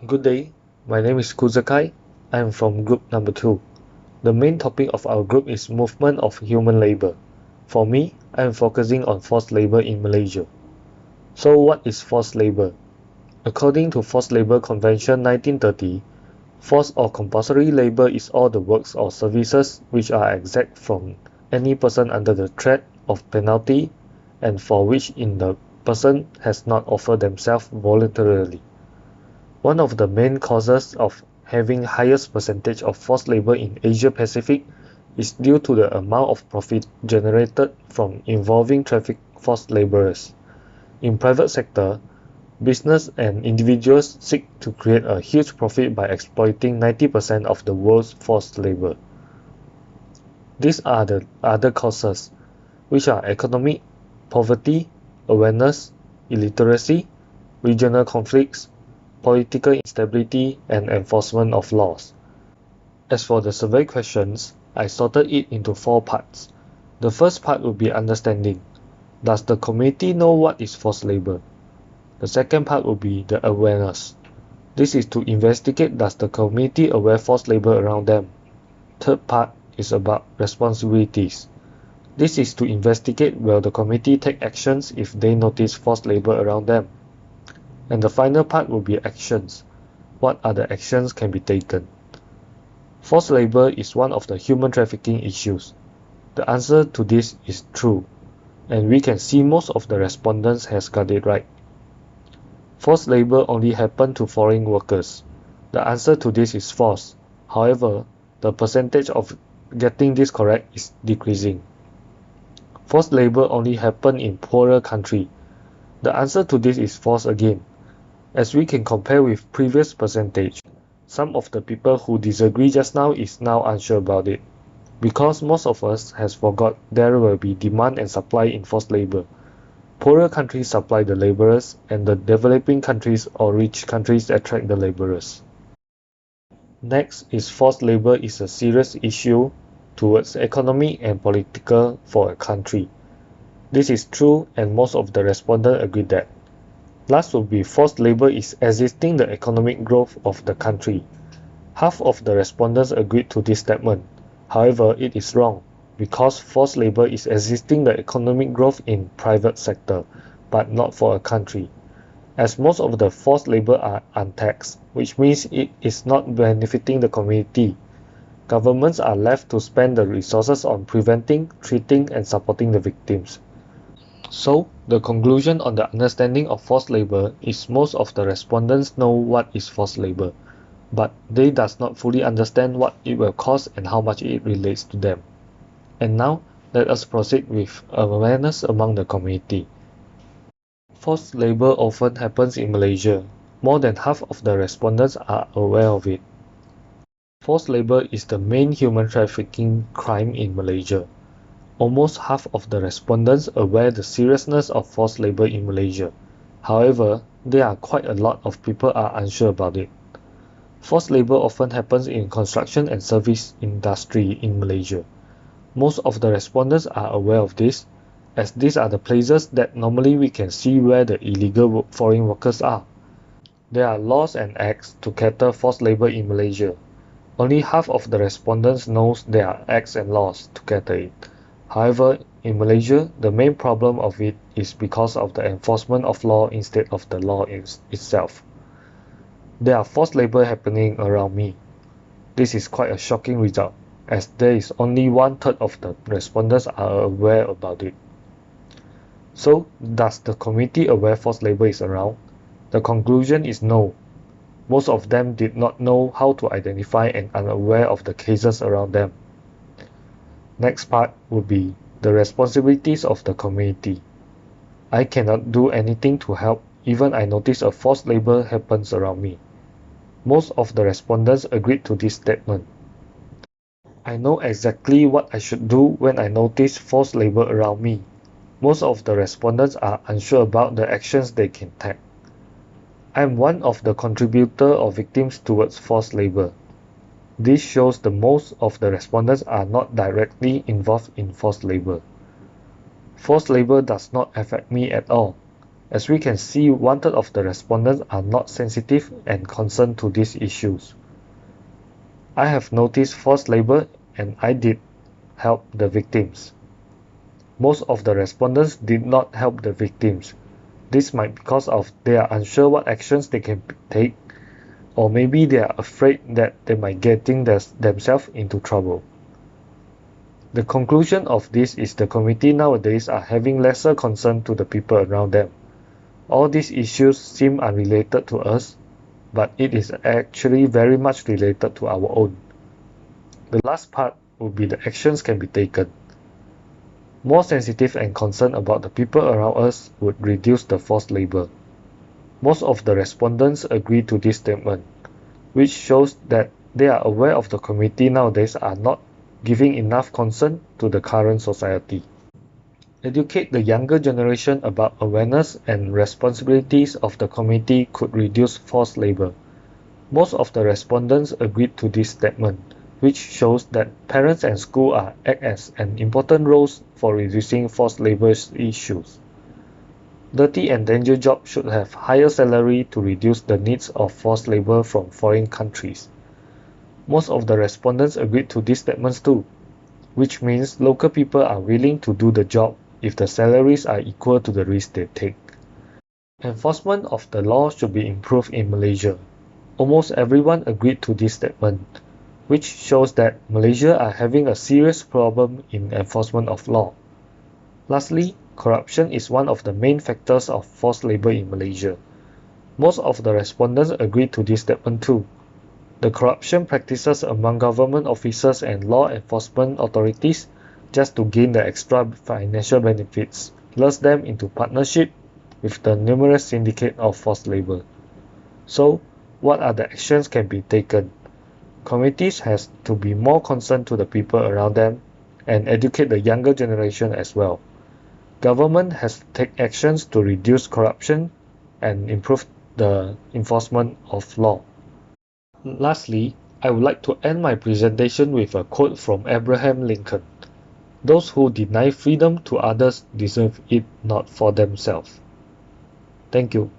Good day, my name is Kuzakai. I am from group number 2. The main topic of our group is movement of human labor. For me, I am focusing on forced labor in Malaysia. So what is forced labor? According to Forced Labor Convention 1930, forced or compulsory labor is all the works or services which are exact from any person under the threat of penalty and for which the person has not offered themselves voluntarily. One of the main causes of having highest percentage of forced labor in Asia Pacific is due to the amount of profit generated from involving traffic forced laborers. In private sector, business and individuals seek to create a huge profit by exploiting 90% of the world's forced labor. These are the other causes, which are economic, poverty, awareness, illiteracy, regional conflicts, political instability, and enforcement of laws. As for the survey questions, I sorted it into 4 parts. The first part will be understanding. Does the community know what is forced labor? The second part will be the awareness. This is to investigate does the community aware forced labor around them. Third part is about responsibilities. This is to investigate will the community take actions if they notice forced labor around them. And the final part will be actions. What other actions can be taken? Forced labor is one of the human trafficking issues. The answer to this is true, and we can see most of the respondents has got it right. Forced labor only happen to foreign workers. The answer to this is false. However, the percentage of getting this correct is decreasing. Forced labor only happen in poorer country. The answer to this is false again. As we can compare with previous percentage, some of the people who disagree just now is now unsure about it, because most of us has forgot there will be demand and supply in forced labor. Poorer countries supply the laborers, and the developing countries or rich countries attract the laborers. Next is forced labor is a serious issue towards economic and political for a country. This is true, and most of the respondents agree that. Last will be forced labor is assisting the economic growth of the country. Half of the respondents agreed to this statement. However, it is wrong, because forced labor is assisting the economic growth in private sector, but not for a country. As most of the forced labor are untaxed, which means it is not benefiting the community. Governments are left to spend the resources on preventing, treating, and supporting the victims. So, the conclusion on the understanding of forced labor is most of the respondents know what is forced labor, but they does not fully understand what it will cost and how much it relates to them. And now, let us proceed with awareness among the community. Forced labor often happens in Malaysia. More than half of the respondents are aware of it. Forced labor is the main human trafficking crime in Malaysia. Almost half of the respondents aware the seriousness of forced labor in Malaysia. However, there are quite a lot of people are unsure about it. Forced labor often happens in construction and service industry in Malaysia. Most of the respondents are aware of this, as these are the places that normally we can see where the illegal foreign workers are. There are laws and acts to cater forced labor in Malaysia. Only half of the respondents knows there are acts and laws to cater it. However, in Malaysia, the main problem of it is because of the enforcement of law instead of the law itself. There are forced labor happening around me. This is quite a shocking result, as there is only 1/3 of the respondents are aware about it. So, does the community aware forced labor is around? The conclusion is no. Most of them did not know how to identify and are unaware of the cases around them. Next part would be the responsibilities of the community. I cannot do anything to help, even I notice a forced labor happens around me. Most of the respondents agreed to this statement. I know exactly what I should do when I notice forced labor around me. Most of the respondents are unsure about the actions they can take. I am one of the contributor or victims towards forced labor. This shows the most of the respondents are not directly involved in forced labor. Forced labor does not affect me at all. As we can see, 1/3 of the respondents are not sensitive and concerned to these issues. I have noticed forced labor and I did help the victims. Most of the respondents did not help the victims. This might be because of they are unsure what actions they can take, or maybe they are afraid that they might getting themselves into trouble. The conclusion of this is the community nowadays are having lesser concern to the people around them. All these issues seem unrelated to us, but it is actually very much related to our own. The last part would be the actions can be taken. More sensitive and concerned about the people around us would reduce the forced labor. Most of the respondents agree to this statement, which shows that they are aware of the community nowadays are not giving enough concern to the current society. Educate the younger generation about awareness and responsibilities of the community could reduce forced labor. Most of the respondents agreed to this statement, which shows that parents and school act as an important roles for reducing forced labor issues. Dirty and dangerous jobs should have higher salary to reduce the needs of forced labor from foreign countries. Most of the respondents agreed to these statements too, which means local people are willing to do the job if the salaries are equal to the risk they take. Enforcement of the law should be improved in Malaysia. Almost everyone agreed to this statement, which shows that Malaysia are having a serious problem in enforcement of law. Lastly, corruption is one of the main factors of forced labor in Malaysia. Most of the respondents agreed to this statement too. The corruption practices among government officers and law enforcement authorities just to gain the extra financial benefits lures them into partnership with the numerous syndicate of forced labor. So, what are the actions can be taken? Communities has to be more concerned to the people around them and educate the younger generation as well. Government has to take actions to reduce corruption and improve the enforcement of law. Lastly, I would like to end my presentation with a quote from Abraham Lincoln. Those who deny freedom to others deserve it not for themselves. Thank you.